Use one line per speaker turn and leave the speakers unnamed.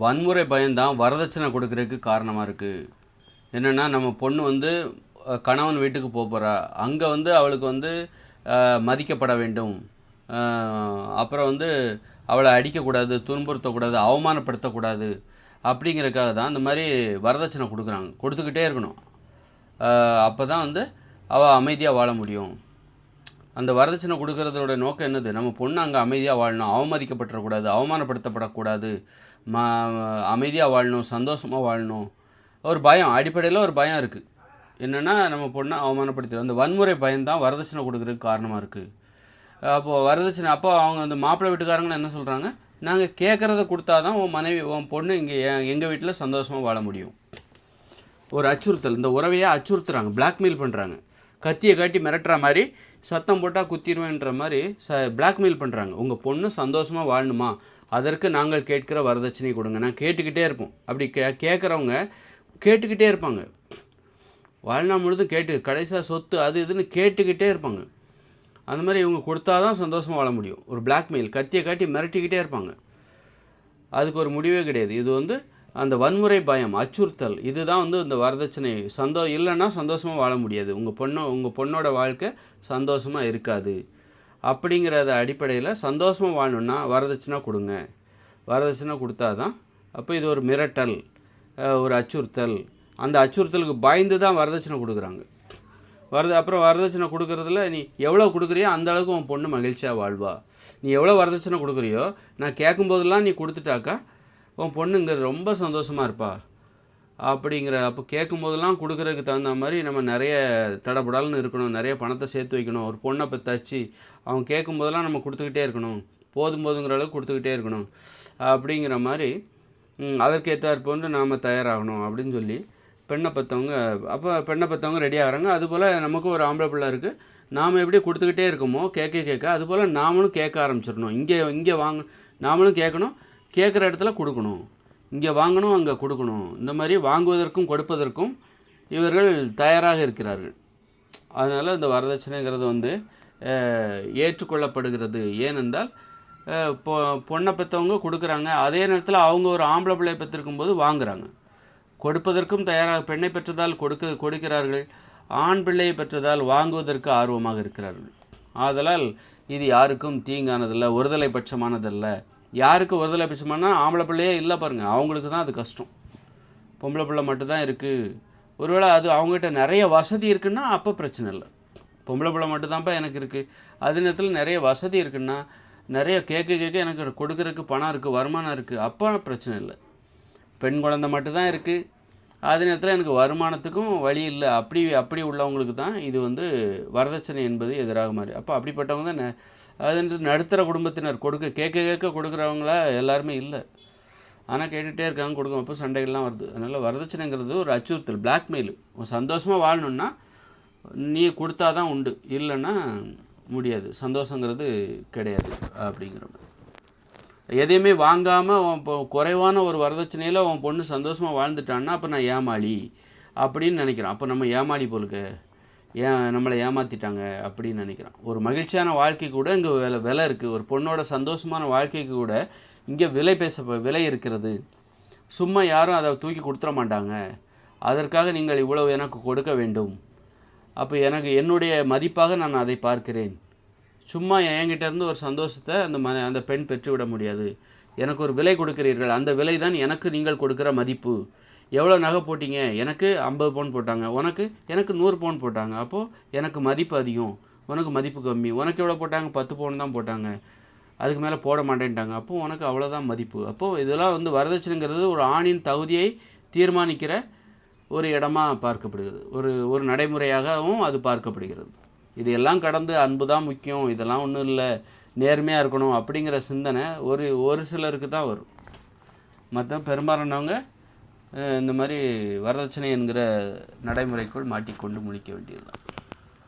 வன்முறை பயம்தான் வரதட்சணை கொடுக்கறதுக்கு காரணமாக இருக்குது. என்னென்னா, நம்ம பொண்ணு வந்து கணவன் வீட்டுக்கு போகிறா, அங்கே வந்து அவளுக்கு வந்து மதிக்கப்பட வேண்டும், அப்புறம் வந்து அவளை அடிக்கக்கூடாது, துன்புறுத்தக்கூடாது, அவமானப்படுத்தக்கூடாது அப்படிங்கிறதுக்காக தான் இந்த மாதிரி வரதட்சணை கொடுக்குறாங்க. கொடுத்துக்கிட்டே இருக்கணும். அப்போ தான் வந்து அவள் அமைதியாக வாழ முடியும். அந்த வரதட்சணை கொடுக்கறதோட நோக்கம் என்னது? நம்ம பொண்ணு அங்கே அமைதியாக வாழணும், அவமதிக்கப்பட்டுறக்கூடாது, அவமானப்படுத்தப்படக்கூடாது, அமைதியாக வாழணும், சந்தோஷமாக வாழணும். ஒரு பயம், அடிப்படையில் ஒரு பயம் இருக்குது. என்னென்னா, நம்ம பொண்ணை அவமானப்படுத்தி அந்த வன்முறை பயம்தான் வரதட்சணை கொடுக்குறதுக்கு காரணமாக இருக்குது. அப்போது வரதட்சணை அப்போ அவங்க அந்த மாப்பிள்ளை வீட்டுக்காரங்கன்னு என்ன சொல்கிறாங்க? நாங்கள் கேட்குறத கொடுத்தா தான் உன் மனைவி, உன் பொண்ணு இங்கே எங்கள் வீட்டில் சந்தோஷமாக வாழ முடியும். ஒரு அச்சுறுத்தல், இந்த உறவையே அச்சுறுத்துறாங்க, பிளாக்மெயில் பண்ணுறாங்க. கத்தியை காட்டி மிரட்டுற மாதிரி, சத்தம் போட்டால் குத்திடுவேன்ற மாதிரி பிளாக்மெயில் பண்ணுறாங்க. உங்கள் பொண்ணு சந்தோஷமாக வாழணுமா, அதற்கு நாங்கள் கேட்குற வரதட்சணை கொடுங்க. நான் கேட்டுக்கிட்டே இருப்போம். அப்படி கேட்குறவங்க கேட்டுக்கிட்டே இருப்பாங்க. வாழ்நாள் முழுதும் கடைசியாக சொத்து அது இதுன்னு கேட்டுக்கிட்டே இருப்பாங்க. அந்த மாதிரி இவங்க கொடுத்தா தான் சந்தோஷமாக வாழ முடியும். ஒரு பிளாக்மெயில், கத்தியை காட்டி மிரட்டிக்கிட்டே இருப்பாங்க. அதுக்கு ஒரு முடிவே கிடையாது. இது வந்து அந்த வன்முறை பயம், அச்சுறுத்தல், இதுதான் வந்து இந்த வரதட்சணை. இல்லைன்னா சந்தோஷமாக வாழ முடியாது. உங்கள் பொண்ணோட வாழ்க்கை சந்தோஷமாக இருக்காது. அப்படிங்கிறத அடிப்படையில் சந்தோஷமாக வாழணுன்னா வரதட்சணை கொடுங்க. வரதட்சணை கொடுத்தா தான். அப்போ இது ஒரு மிரட்டல், ஒரு அச்சுறுத்தல். அந்த அச்சுறுத்தலுக்கு பயந்து தான் வரதட்சணை கொடுக்குறாங்க. அப்புறம் வரதட்சணை கொடுக்குறதுல நீ எவ்வளோ கொடுக்குறியோ அந்த அளவுக்கு உன் பொண்ணு மகிழ்ச்சியாக வாழ்வா. நீ எவ்வளோ வரதட்சணை கொடுக்குறியோ, நான் கேட்கும்போதெல்லாம் நீ கொடுத்துட்டாக்கா உன் பொண்ணுங்க ரொம்ப சந்தோஷமாக இருப்பா அப்படிங்கிற. அப்போ கேட்கும்போதெல்லாம் கொடுக்குறதுக்கு தகுந்த மாதிரி நம்ம நிறைய தடபடால்னு இருக்கணும், நிறைய பணத்தை சேர்த்து வைக்கணும். ஒரு பொண்ணை இப்போ தச்சு அவங்க கேட்கும்போதெல்லாம் நம்ம கொடுத்துக்கிட்டே இருக்கணும், போதுங்கிற அளவுக்கு கொடுத்துக்கிட்டே இருக்கணும் அப்படிங்கிற மாதிரி. அதற்கேற்றாற்ப வந்து நாம் தயாராகணும் அப்படின்னு சொல்லி பெண்ணை பெற்றவங்க ரெடி ஆகிறாங்க. அதுபோல் நமக்கும் ஒரு ஆம்பளை பிள்ளை இருக்குது. நாம் எப்படி கொடுத்துக்கிட்டே இருக்கோமோ கேட்க அதுபோல் நாமளும் கேட்க ஆரம்பிச்சிடணும். இங்கே நாமளும் கேட்கணும், கேட்குற இடத்துல கொடுக்கணும். இங்கே வாங்கணும், அங்கே கொடுக்கணும். இந்த மாதிரி வாங்குவதற்கும் கொடுப்பதற்கும் இவர்கள் தயாராக இருக்கிறார்கள். அதனால் இந்த வரதட்சணைங்கிறது வந்து ஏற்றுக்கொள்ளப்படுகிறது. ஏனென்றால் பொண்ணை பெற்றவங்க கொடுக்குறாங்க, அதே நேரத்தில் அவங்க ஒரு ஆம்பளை பிள்ளையை பெற்றிருக்கும்போது வாங்குகிறாங்க. கொடுப்பதற்கும் தயாராக, பெண்ணை பெற்றதால் கொடுக்கிறார்கள், ஆண் பிள்ளையை பெற்றதால் வாங்குவதற்கு ஆர்வமாக இருக்கிறார்கள். ஆதலால் இது யாருக்கும் தீங்கானதில்லை, ஒருதலை பட்சமானதல்ல. யாருக்கு ஒருதலை பட்சமானா ஆம்பளை பிள்ளையே இல்லை பாருங்கள், அவங்களுக்கு தான் அது கஷ்டம். பொம்பளை பிள்ளை மட்டும்தான் இருக்குது. ஒருவேளை அது அவங்ககிட்ட நிறைய வசதி இருக்குன்னா அப்போ பிரச்சனை இல்லை. பொம்பளை பிள்ளை மட்டும்தான்ப்பா எனக்கு இருக்குது, அதே நேரத்தில் நிறைய வசதி இருக்குன்னா, நிறைய கேட்க எனக்கு கொடுக்குறதுக்கு பணம் இருக்குது, வருமானம் இருக்குது, அப்போ பிரச்சனை இல்லை. பெண் குழந்தை மட்டும்தான் இருக்குது, அதே நேரத்தில் எனக்கு வருமானத்துக்கும் வழி இல்லை, அப்படி உள்ளவங்களுக்கு தான் இது வந்து வரதட்சணை என்பது எதிராக மாதிரி. அப்போ அப்படிப்பட்டவங்க தான் அது நடுத்தர குடும்பத்தினர் கேட்க கொடுக்குறவங்களா எல்லாருமே இல்லை. ஆனால் கேட்டுகிட்டே இருக்காங்க, கொடுக்கும். அப்போ சண்டைகள்லாம் வருது. அதனால் வரதட்சணைங்கிறது ஒரு அச்சுறுத்தல், பிளாக்மெயில். சந்தோஷமாக வாழணுன்னா நீ கொடுத்தா தான் உண்டு, இல்லைன்னா முடியாது. சந்தோஷங்கிறது கிடையாது அப்படிங்கிற மாதிரி. எதையுமே வாங்காமல் குறைவான ஒரு வரதட்சணையில் உன் பொண்ணு சந்தோஷமாக வாழ்ந்துட்டான்னா அப்போ நான் ஏமாளி அப்படின்னு நினைக்கிறேன். அப்போ நம்ம ஏமாளி போலுக்க, நம்மளை ஏமாற்றிட்டாங்க அப்படின்னு நினைக்கிறான். ஒரு மகிழ்ச்சியான வாழ்க்கை கூட இங்கே விலை இருக்குது. ஒரு பொண்ணோட சந்தோஷமான வாழ்க்கைக்கு கூட இங்கே விலை இருக்கிறது. சும்மா யாரும் அதை தூக்கி கொடுத்துட மாட்டாங்க. அதற்காக நீங்கள் இவ்வளவு எனக்கு கொடுக்க வேண்டும். அப்போ என்னுடைய மதிப்பாக நான் அதை பார்க்கிறேன். சும்மா என்கிட்ட இருந்து ஒரு சந்தோஷத்தை அந்த பெண் பெற்றுவிட முடியாது. எனக்கு ஒரு விலை கொடுக்கிறீர்கள், அந்த விலை தான் எனக்கு நீங்கள் கொடுக்குற மதிப்பு. எவ்வளோ நகை போட்டிங்க? எனக்கு 50 பவுன் போட்டாங்க, எனக்கு 100 பவுன் போட்டாங்க. அப்போது எனக்கு மதிப்பு அதிகம், உனக்கு மதிப்பு கம்மி. உனக்கு எவ்வளோ போட்டாங்க? 10 பவுன் தான் போட்டாங்க, அதுக்கு மேலே போட மாட்டேன்ட்டாங்க. அப்போது உனக்கு அவ்வளோதான் மதிப்பு. அப்போது இதெல்லாம் வந்து வரதட்சணைங்கிறது ஒரு ஆணின் தகுதியை தீர்மானிக்கிற ஒரு இடமா பார்க்கப்படுகிறது, ஒரு நடைமுறையாகவும் அது பார்க்கப்படுகிறது. இதையெல்லாம் கடந்து அன்பு தான் முக்கியம், இதெல்லாம் ஒன்றும் இல்லை, நேர்மையாக இருக்கணும் அப்படிங்கிற சிந்தனை ஒரு சிலருக்கு தான் வரும். மற்ற பெரும்பாலானவங்க இந்த மாதிரி வரதட்சணை என்கிற நடைமுறைக்குள் மாட்டிக்கொண்டு முடிக்க வேண்டியது தான்.